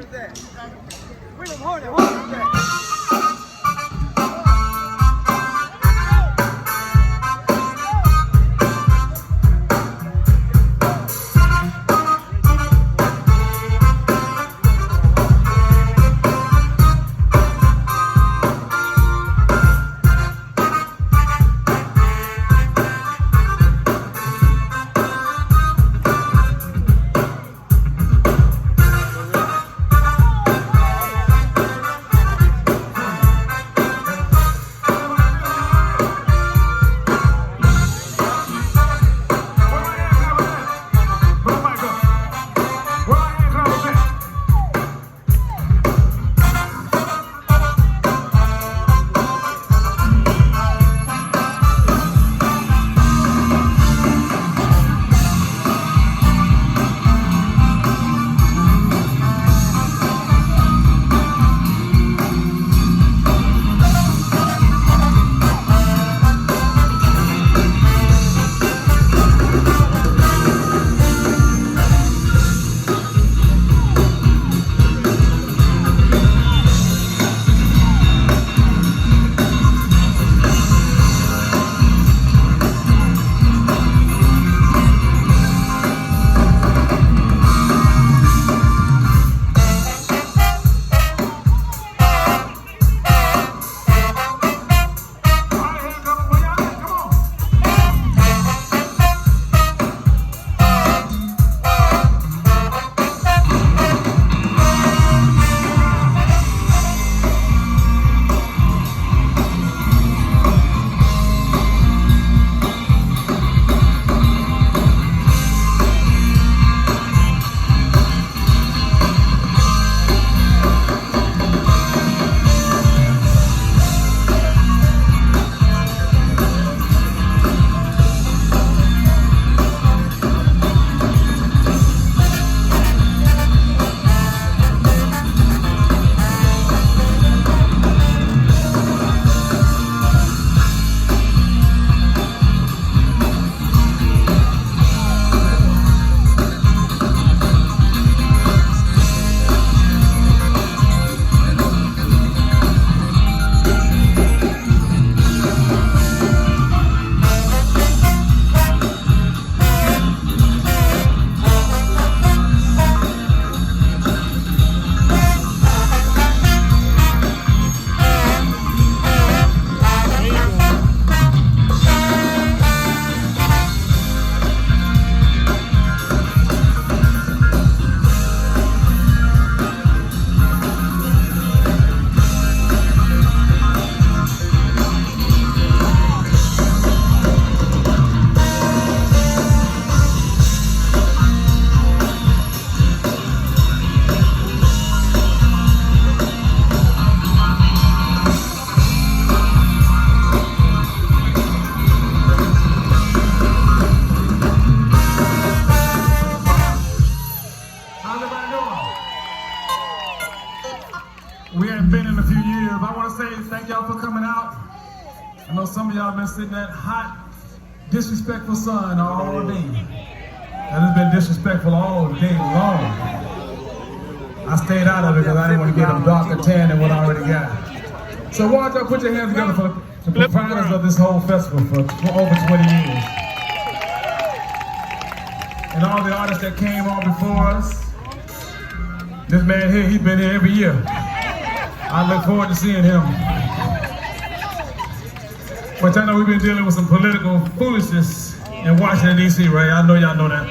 is that? William Hornet, what is that? We haven't been in a few years. I want to say thank y'all for coming out. I know some of y'all been sitting in that hot, disrespectful sun all day. That has been disrespectful all day long. I stayed out of it because I didn't want to get a darker tan than what I already got. So why don't y'all put your hands together for the proprietors of this whole festival for over 20 years. And all the artists that came on before us. This man here, he's been here every year. I look forward to seeing him. But I know we've been dealing with some political foolishness in Washington, D.C., right? I know y'all know that.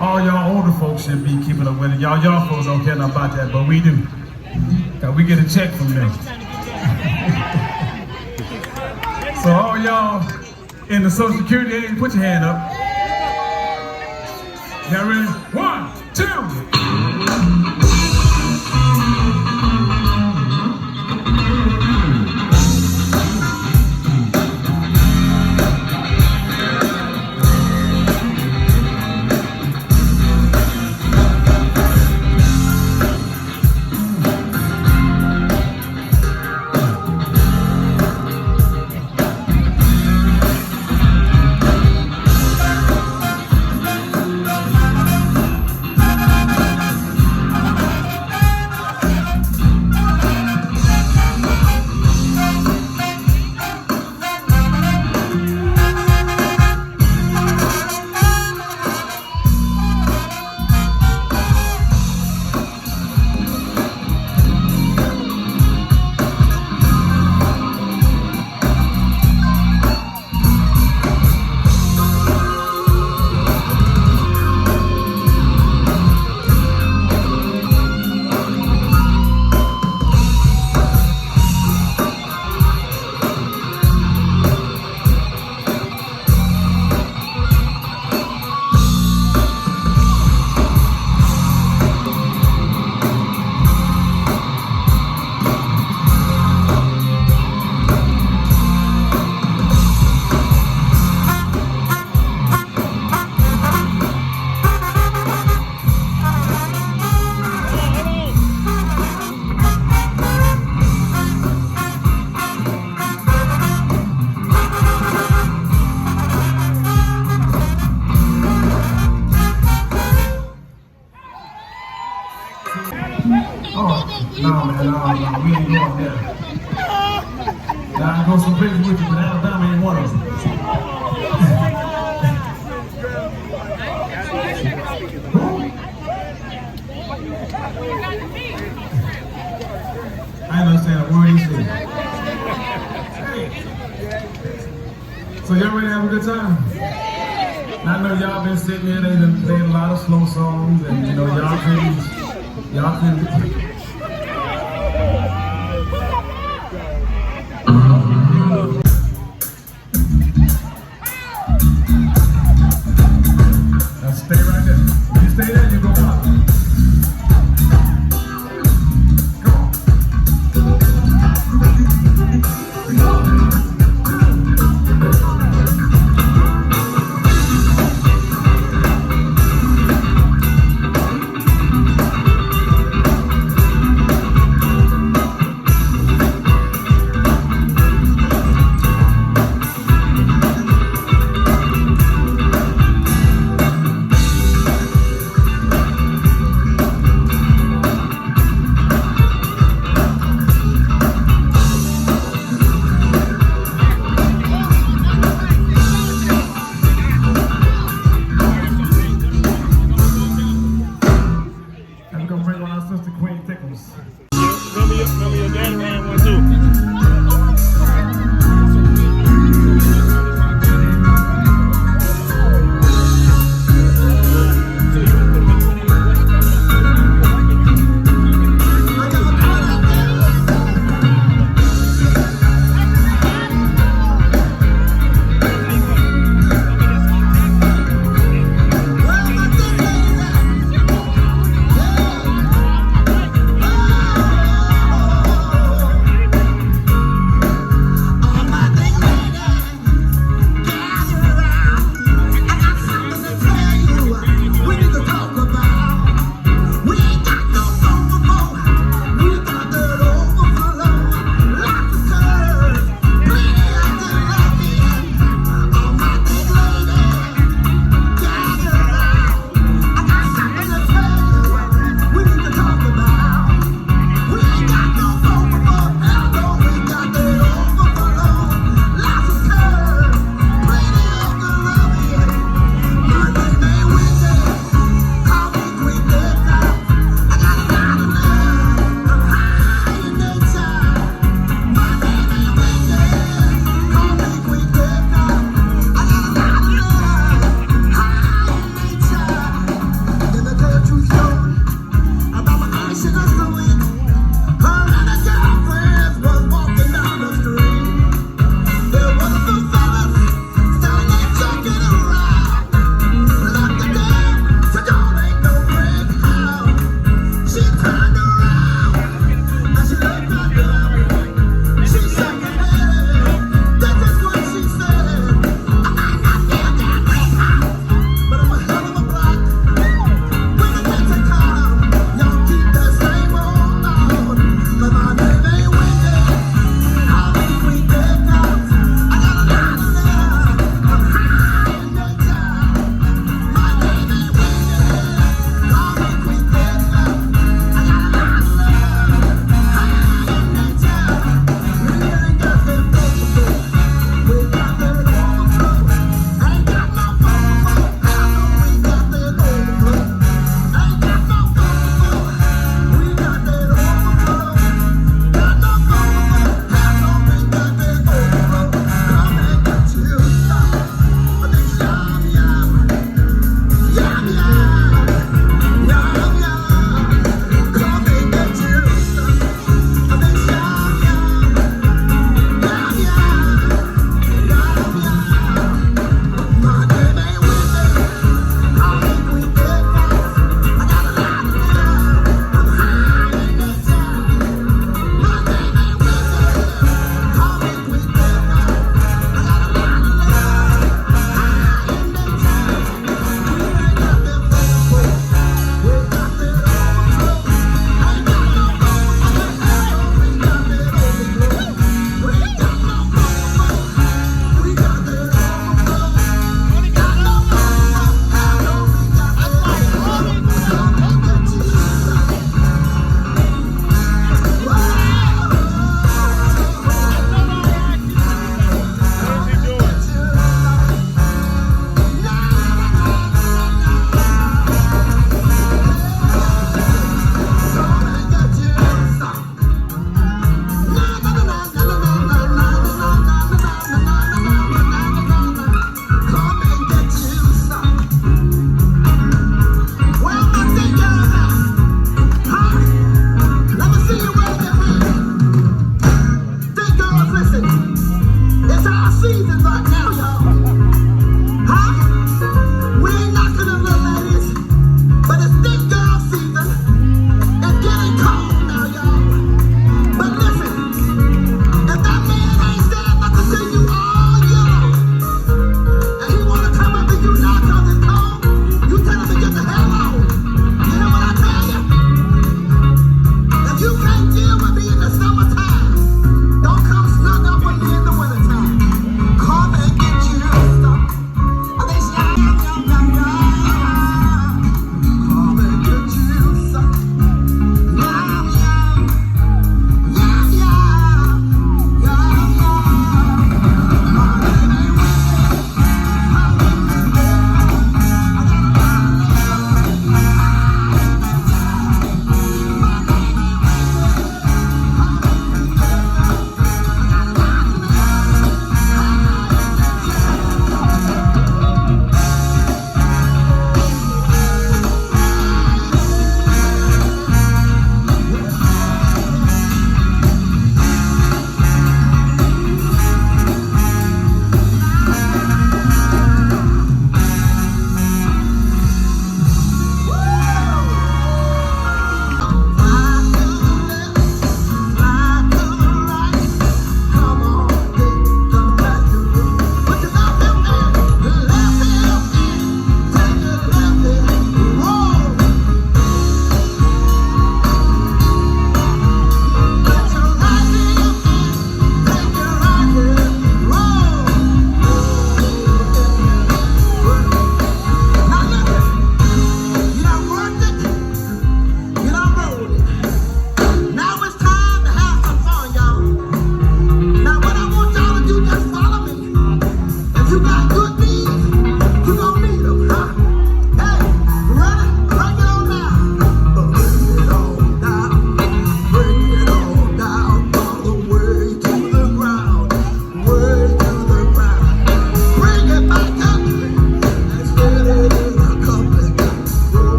All y'all older folks should be keeping up with it. Y'all young folks don't care nothing about that, but we do. Cause we get a check from them. So all y'all in the Social Security age, put your hand up. Y'all ready? 1, 2. Oh, no, man, no, we ain't going there. Now, I go some places with you, but Alabama ain't one of them. I ain't understand a word he said. Hey. So y'all ready to have a good time? And I know y'all been sitting here, they done played a lot of slow songs, and you know, y'all couldn't. Now stay right there. When you stay there, you go up. Remember your daddy ran one too.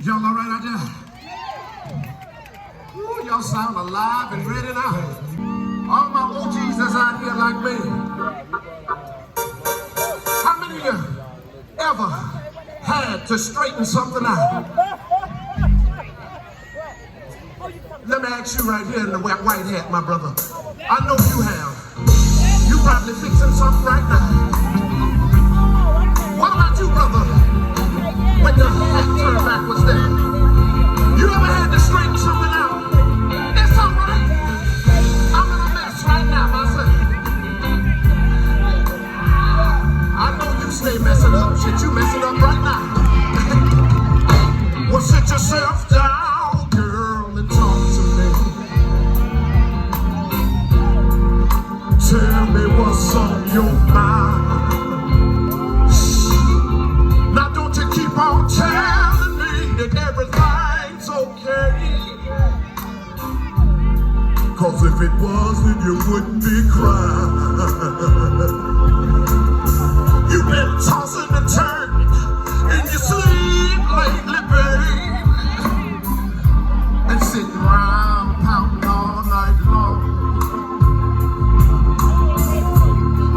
Y'all all right out there? Ooh, y'all sound alive and ready now. All my OGs that's out here like me. How many of you ever had to straighten something out? Let me ask you right here in the white hat, my brother. I know you have. You probably fixing something right now. What about you, brother? When the hat turned backwards there. You ever had to straighten something out? It's all right. I'm in a mess right now, myself. I know you stay messing up. Shit, you messing up right now. Well, sit yourself down, girl, and talk to me. Tell me what's on your mind. Now don't you keep on telling me that everything's okay. Cause if it was, then you wouldn't be crying. You've been tossing and turning in your sleep lately, babe. And sitting around pouting all night long.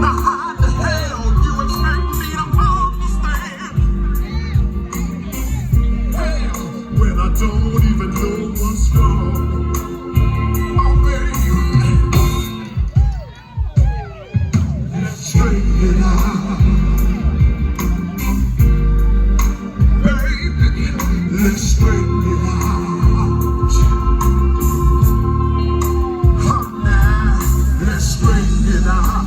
Now how the hell you expect me to understand? Hell, when I don't even know what's wrong. Oh, baby, let's straighten it out. Baby, let's straighten it out. Come now, let's straighten it out.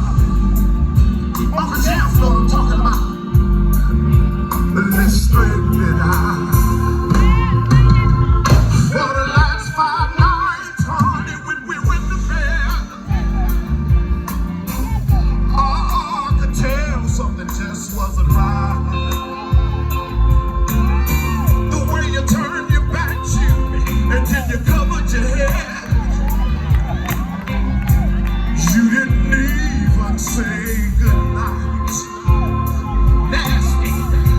Uncle Jeff know what I'm talking about. Let's straighten it out. For the last 5 nights, honey, when we went to bed, oh, I could tell something just wasn't right. The way you turned your back to me and then you covered your head. You didn't even say goodnight. Nasty.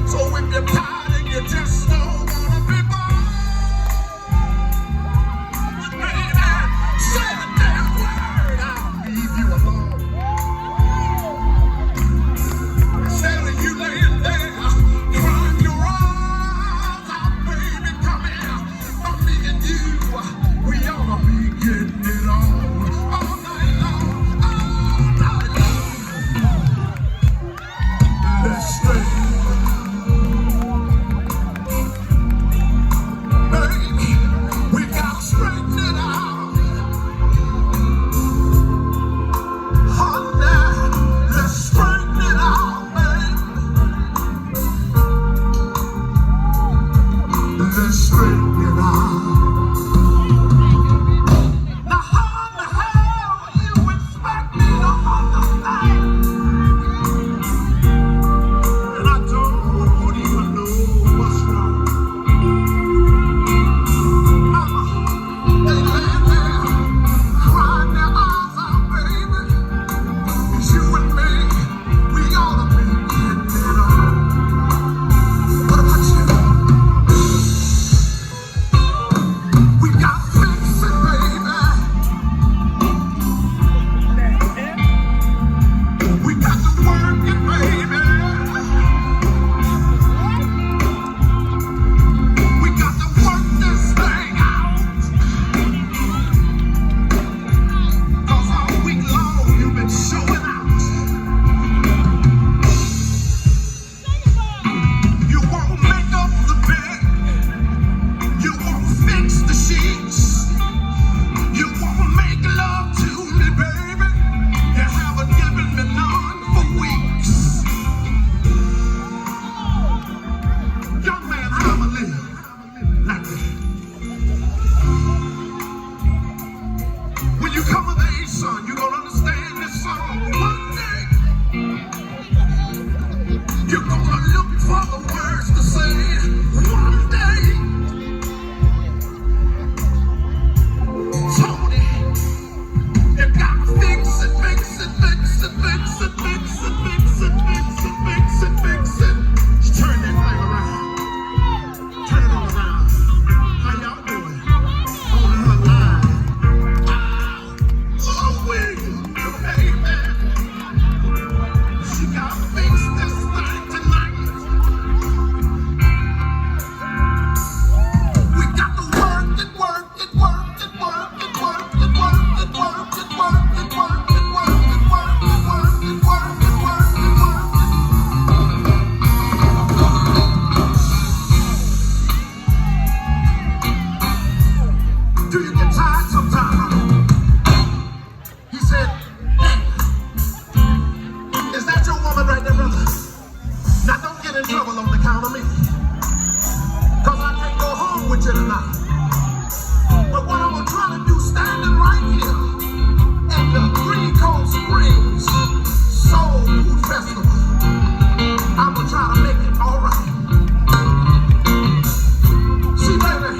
So if you're tired and you just don't wanna be bothered, baby, say the damn word, I'll leave you alone. Instead of you laying there crying your eyes out, baby, come here. For me and you, we ought to be getting it on all night long, all night long. Let's straighten it out. Baby, we gotta straighten it out. Oh, now, let's straighten it out, baby. Let's straighten it out. Now, how in the hell you expect me to understand? And I don't in trouble on the count of me. Cause I can't go home with you tonight. But what I'm gonna try to do, standing right here at the Cove Springs Soul Food Festival, I'm gonna try to make it all right. See, baby,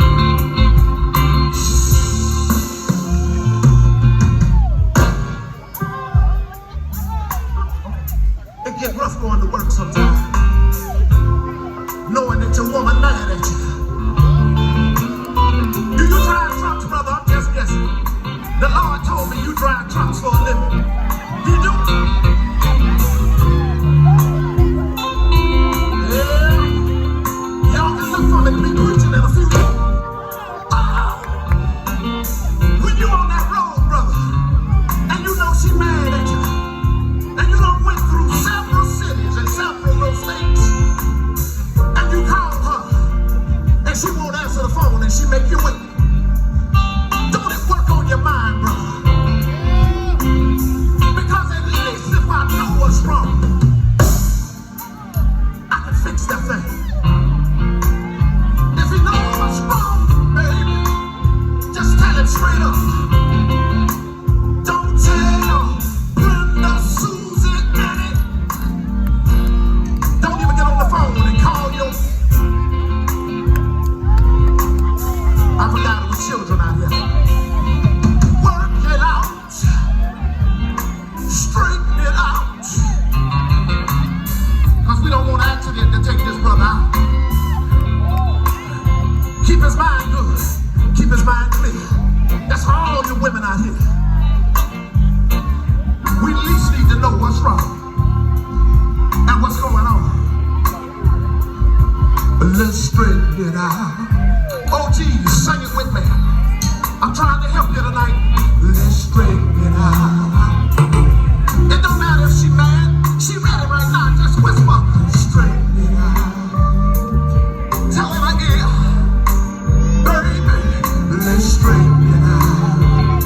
it gets rough going to work sometimes, knowing that your woman mad at you. Do you drive trucks, brother? I'm just guessing. The Lord told me you drive trucks for a living. You do? Yeah. Y'all can look for me to be preaching in a few days. When you on that road, brother, and you know she mad at you, and you done went through several cities and several states, and you call her, and she won't answer the phone, and she make you wait. Don't it work on your mind, brother? Because at least if I know what's wrong, I can fix that thing. If you know what's wrong, baby, just tell it straight up. Don't tell Brenda, Susie, Annie. Don't even get on the phone and call your... I forgot it was children out here. Work it out. Straighten it out. Because we don't want an accident to take this brother out. Keep his mind good. Keep his mind clear. That's for all you women out here. We at least need to know what's wrong and what's going on. Let's straighten it out. Oh, geez, sing it with me. I'm trying to help you tonight. Let's straighten it out. It don't matter if she mad. She ready right now. Just whisper. Straighten it out. Tell her again. Baby, let's straighten it out.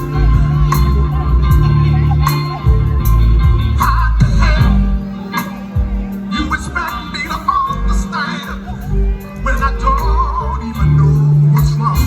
How the hell you expect me to understand when I don't even know what's wrong?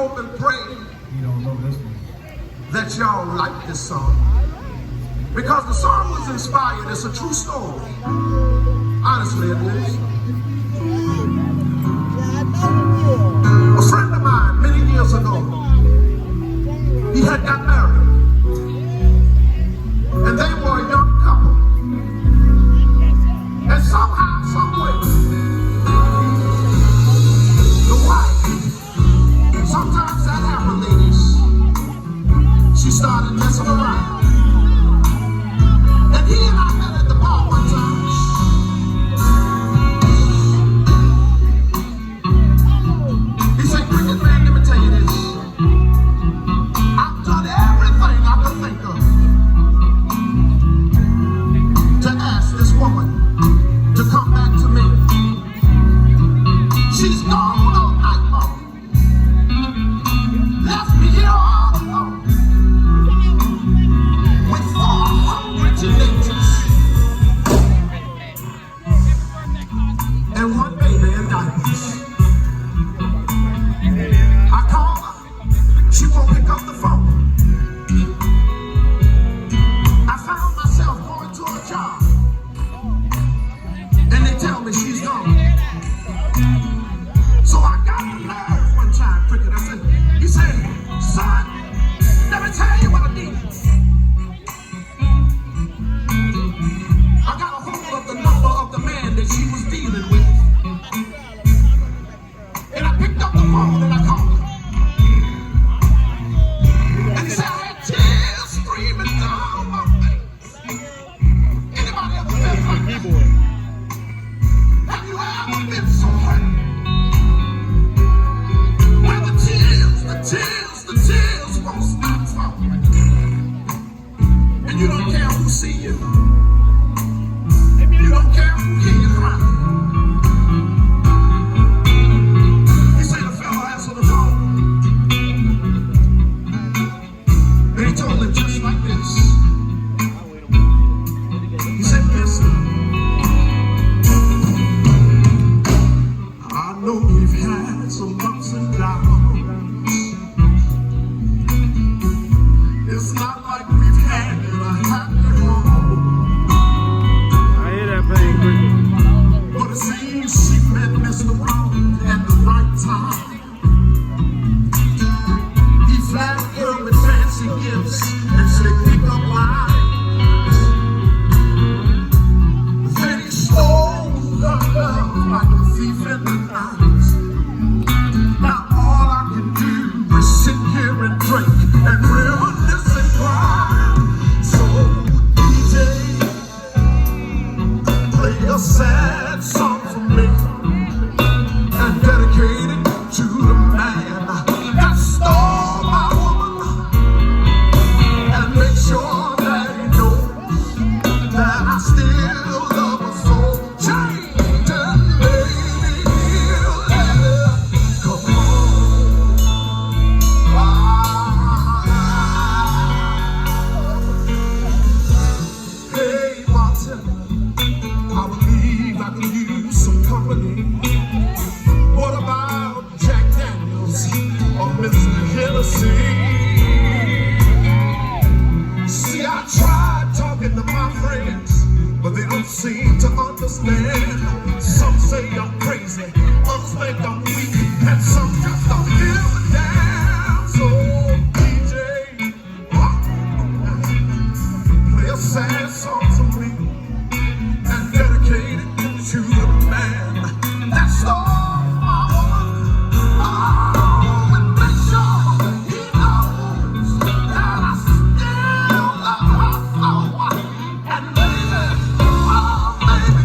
hope and pray You don't know this one. that y'all like this song. Because the song was inspired. It's a true story. Honestly, it is. A friend of mine, many years ago, he had got married. And they were a young couple. And somehow, someway, the wife, sometimes that happens, ladies, she started messing around. And he and I met at the bar one time. He said, "Cricket man, let me tell you this. I've done everything I could think of to ask this woman to come back to me. She's gone all night long. Left me here all alone with 400 teenagers and one baby in diapers. I call her, she won't pick up the phone. I found myself going to a job, and they tell me she's gone. So I got the nerve one time, Cricket. I said, he said, "Son, let me tell you what I need." I got a hold of the number of the man that she was dealing with. And I picked up the phone and I called him. And he said, "I had tears streaming down my face." Anybody ever been like that? Keyboard. Have you ever been so hurt? Where the tears won't stop falling. And you don't care who see you. You don't care who hear you cry. He said the fellow answered the phone. And he told him just like this. He said, "Listen, I know we've had some ups and downs. It's not like we've had a happy home. I hear that pain, Cricket. But it seems she met Mr. Brown at the right time. He flattered her with fancy gifts and slick pickup lines. Then he stole her love like a thief in the night. Now all I can do is sit here and drink and reminisce and cry. So DJ, play a sad song for me and dedicate it to the man that stole my woman, and make sure that he knows that I still love her so. Change and maybe he'll let her come home. Hey, bartender, I believe I can use some company. What about Jack Daniels or Mr. Hennessy? See, I tried talking to my friends, but they don't seem to understand. Some say I'm crazy, others think I'm weak, and some just don't give a damn. So DJ, play a sad song for me and dedicate it to the man that stole my woman. Oh, and make sure he knows that I still love her so. And baby, oh baby,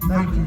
Thank you.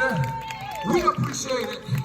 it. We appreciate it.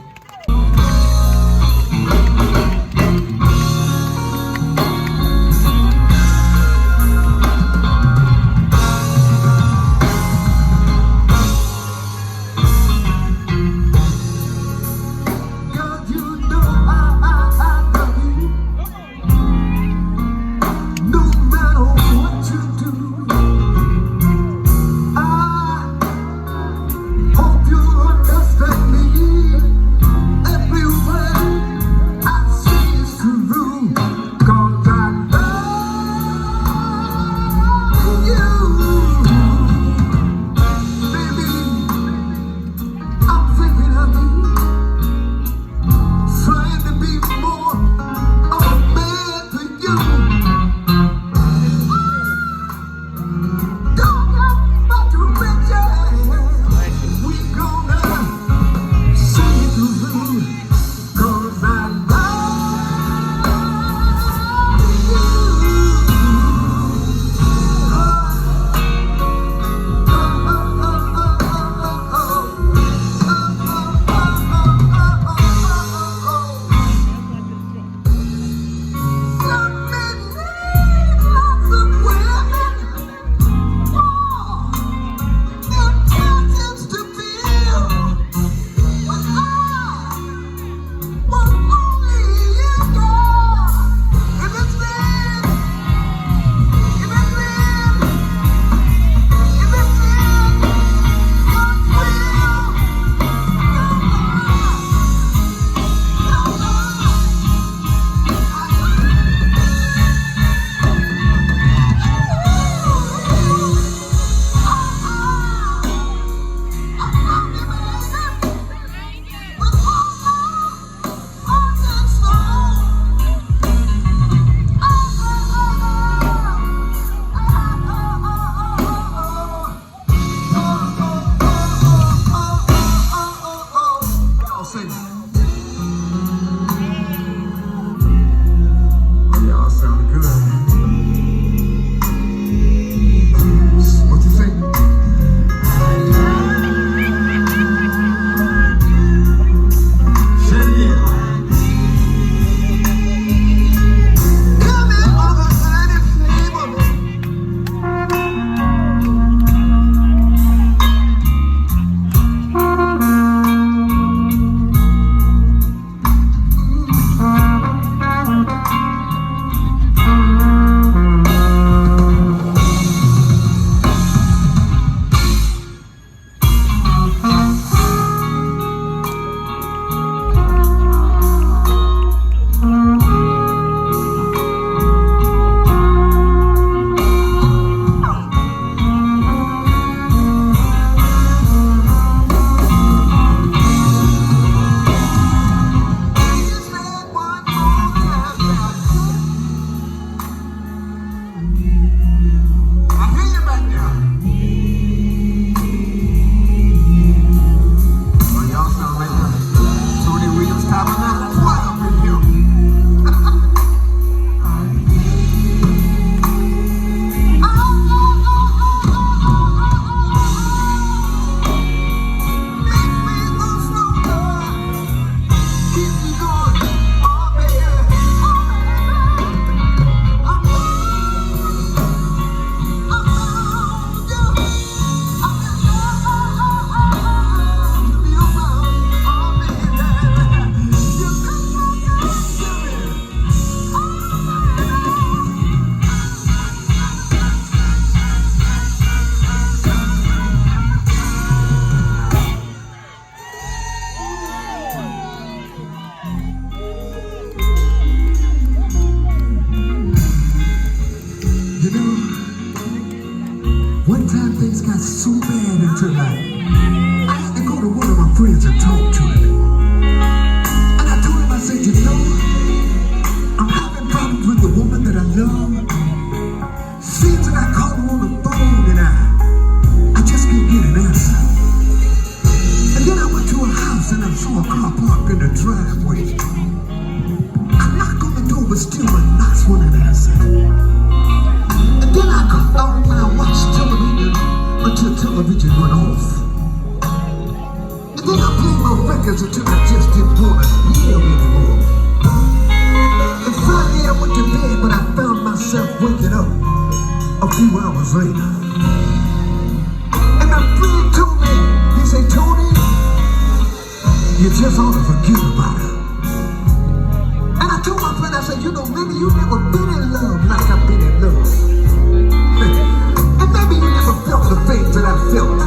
because until I just didn't want to hear anymore. And Friday I went to bed, but I found myself waking up a few hours later. And my friend told me, he said, Tony, you just ought to forget about her. And I told my friend, I said, you know, maybe you never been in love like I've been in love. And maybe you never felt the things that I felt.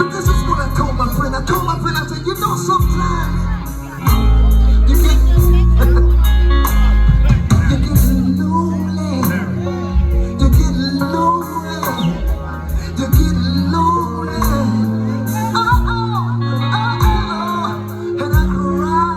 But this is what I told my friend. I told my friend, I said, you know, sometimes you get lonely. You get lonely. You get lonely. And I cry.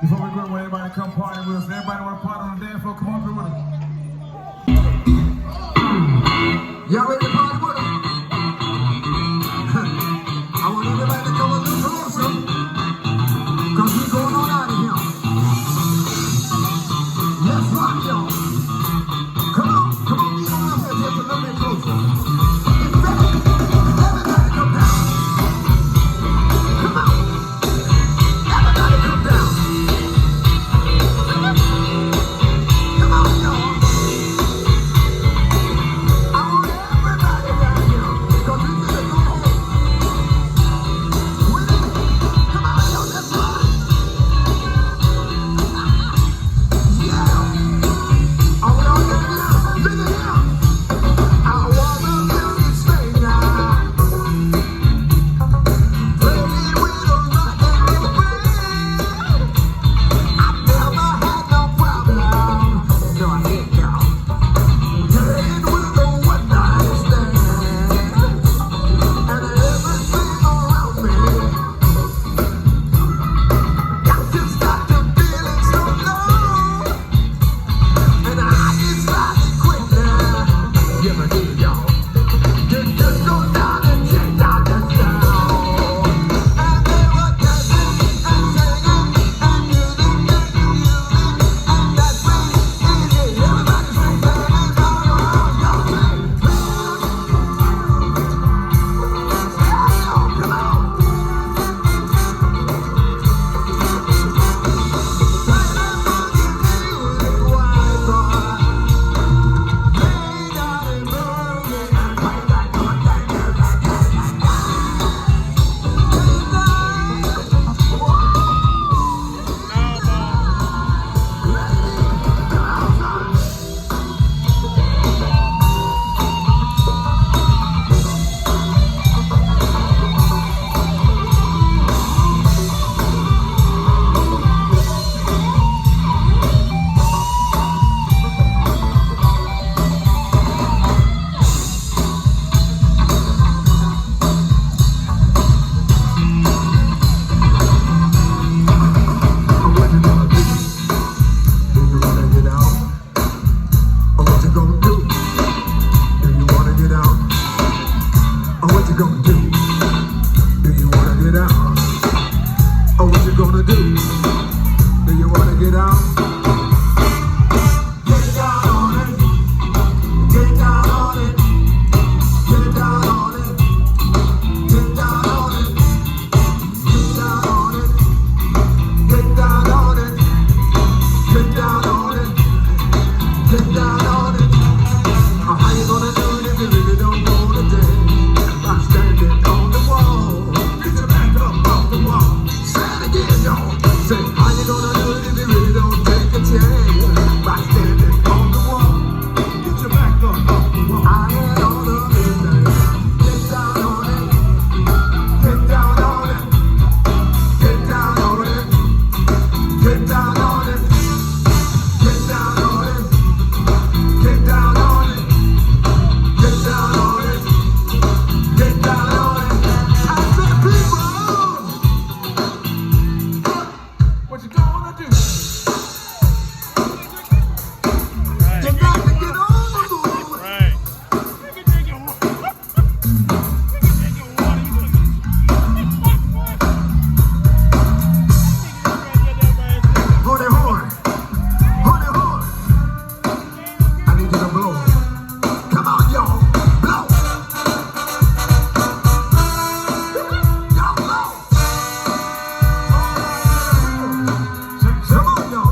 Before we go, want everybody to come party with us. Everybody want to party on the dance floor? Come on through with us. Y'all ready to party with us? I want everybody to come a little closer, because we're going on out of here. Let's rock, y'all. Come on, we going out here just a little bit closer. Everybody come down. Come on. Everybody come down. Come on, y'all. I want everybody wanna do. You got to get on the move. Right. Holy horn. Holy horn. I need you to blow. Come on, y'all. Blow. Y'all blow. Come on, y'all.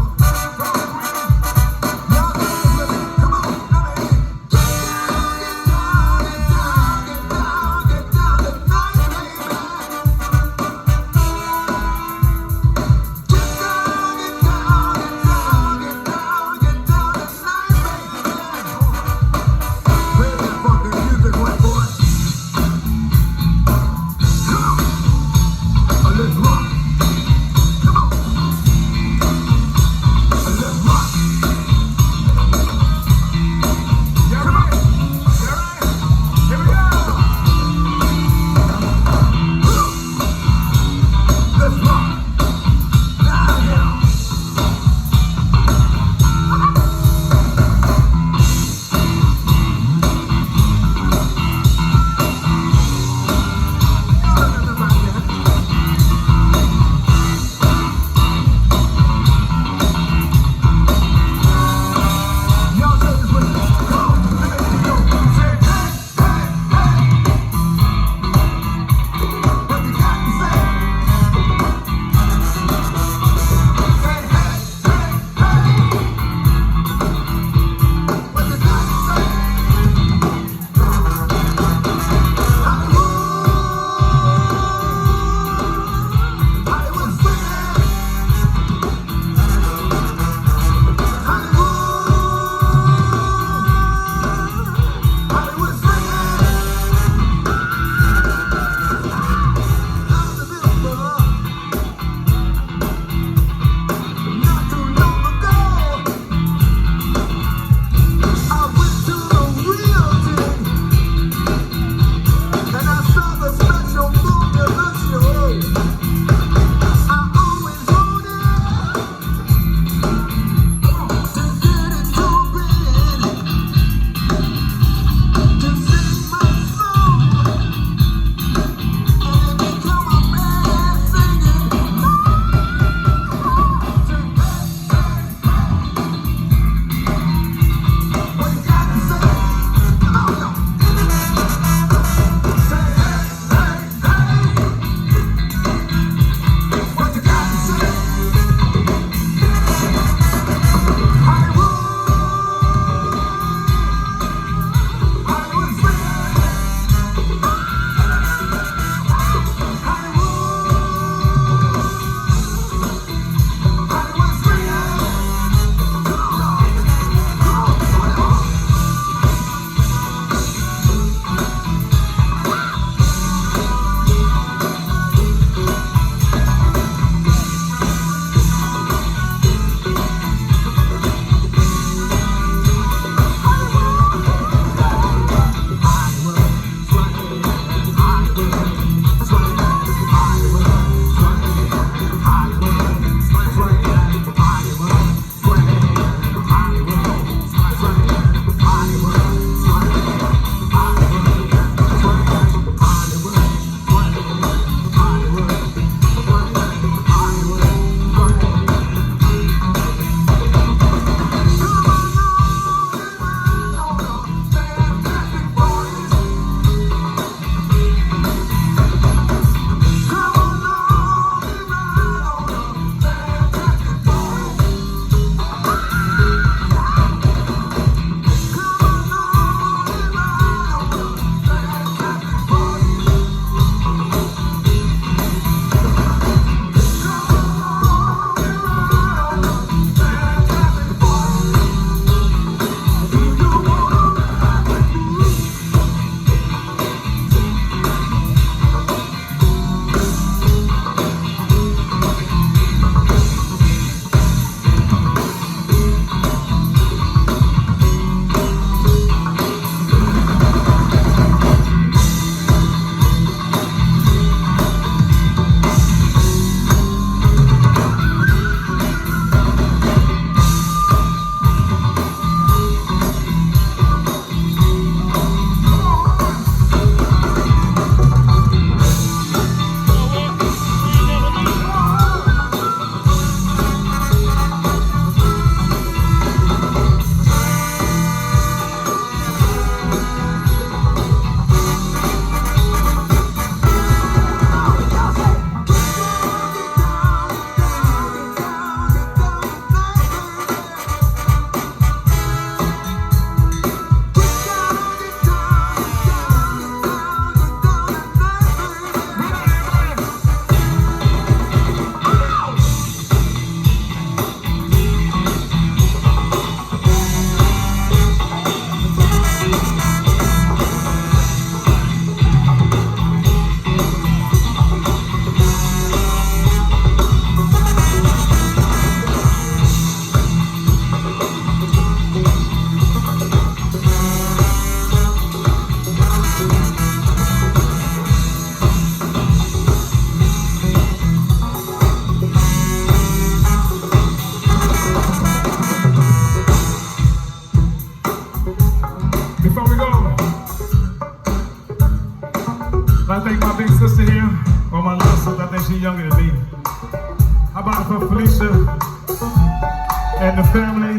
and the family.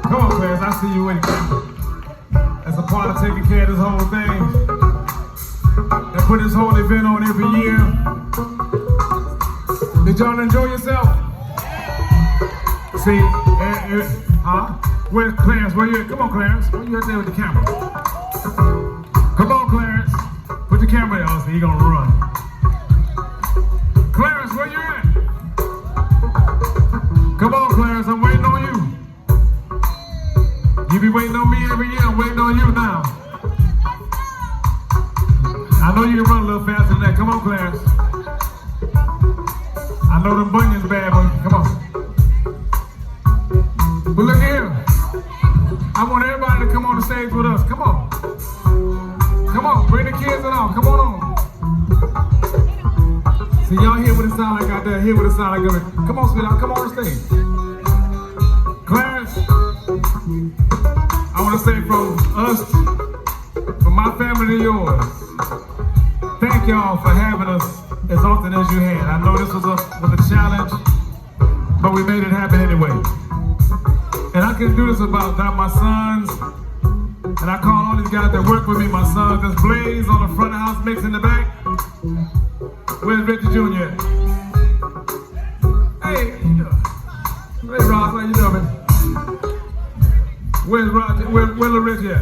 Come on, Clarence, I see you with it. As a part of taking care of this whole thing, and put this whole event on every year. Did y'all enjoy yourself? See, where's Clarence? Where you at? Come on, Clarence. Where you at there with the camera? Come on, Clarence. Put the camera on, so he gonna run. Clarence, where you at? Come on, Clarence, I'm waiting on you. You be waiting on me every year, I'm waiting on you now. I know you can run a little faster than that. Come on, Clarence. I know them bunions bad, but come on. But look here. I want everybody to come on the stage with us. Come on. Come on, bring the kids along. Come on. See, y'all hear what it sound like out there? Hear what it sound like out there? Come on, sweetheart. Come on the stage. Clarence, I want to say from us, from my family to yours, thank y'all for having us as often as you had. I know this was a challenge, but we made it happen anyway. And I can do this without my sons, and I call all these guys that work with me my sons. There's Blaze on the front of the house, mix in the back. Where's Richard Jr.? Hey, Ross, how you doing? Where's Roger? Where's little Rich at?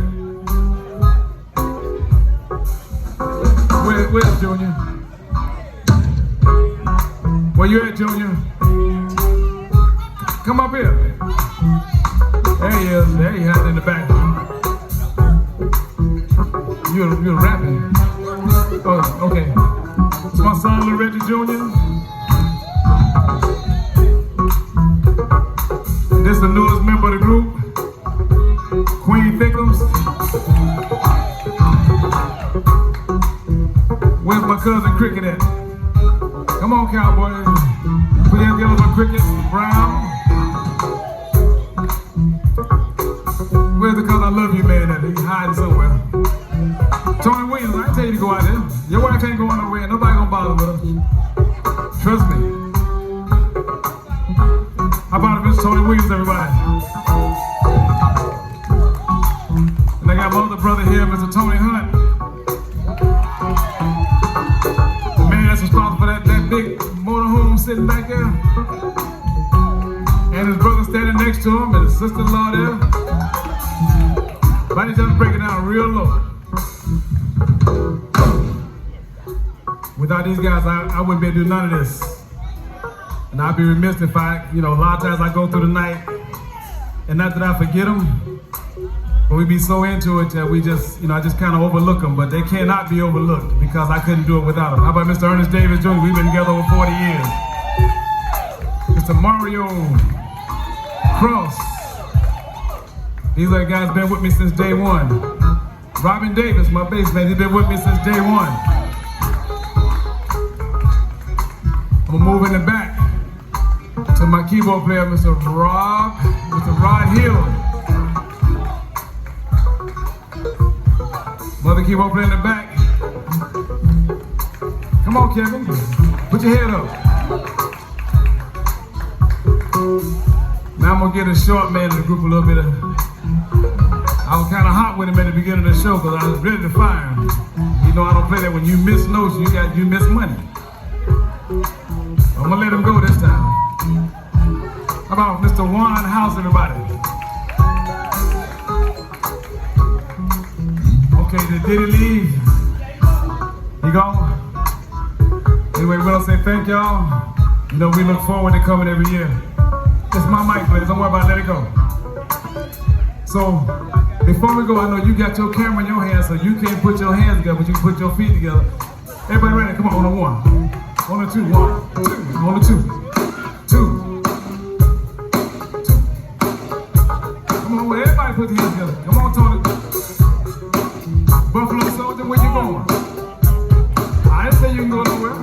Where's Junior? Where you at, Junior? Come up here. There he is. There he is in the back. You're rapping. Oh, okay. It's my son, Little Reggie Jr. This is the newest member of the group, Queen Thickums. Where's my cousin Cricket at? Come on, cowboy. Put your hands together for Cricket, Brown. Where's the cause I love you man at? He's hiding somewhere. Tony Williams, I ain't tell you to go out there. Your wife can't go nowhere. Nobody gonna bother with her. Trust me. How about Mr. Tony Williams, everybody? And I got my other brother here, Mr. Tony Hunt. The man that's responsible for that big motorhome sitting back there. And his brother standing next to him, and his sister-in-law there. But I need y'all to break it down real low. Without these guys, I wouldn't be able to do none of this. And I'd be remiss if a lot of times I go through the night, and not that I forget them, but we be so into it that we just, I just kind of overlook them, but they cannot be overlooked because I couldn't do it without them. How about Mr. Ernest Davis Jr.? We've been together over 40 years. Mr. Mario Cross. These other guys been with me since day one. Robin Davis, my bass man, he's been with me since day one. I'm gonna move in the back to my keyboard player, Mr. Rod Hill. Mother keyboard player in the back. Come on, Kevin, put your head up. Now I'm gonna get a short man in the group a little bit. I was kind of hot with him at the beginning of the show because I was ready to fire him. I don't play that. When you miss notes, you miss money. I'm gonna let him go this time. How about Mr. Juan House, everybody? Okay, did he leave? He gone? Anyway, we're gonna say thank y'all. We look forward to coming every year. It's my mic, please. Don't worry about it. Let it go. So, before we go, I know you got your camera in your hand, so you can't put your hands together, but you can put your feet together. Everybody ready? Come on, on a one. On a two. 1, 2. On a 2. 2. Come on, everybody put your hands together. Come on, Tony. Buffalo Soldier, where you going? I didn't say you can go nowhere.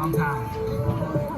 I'm tired.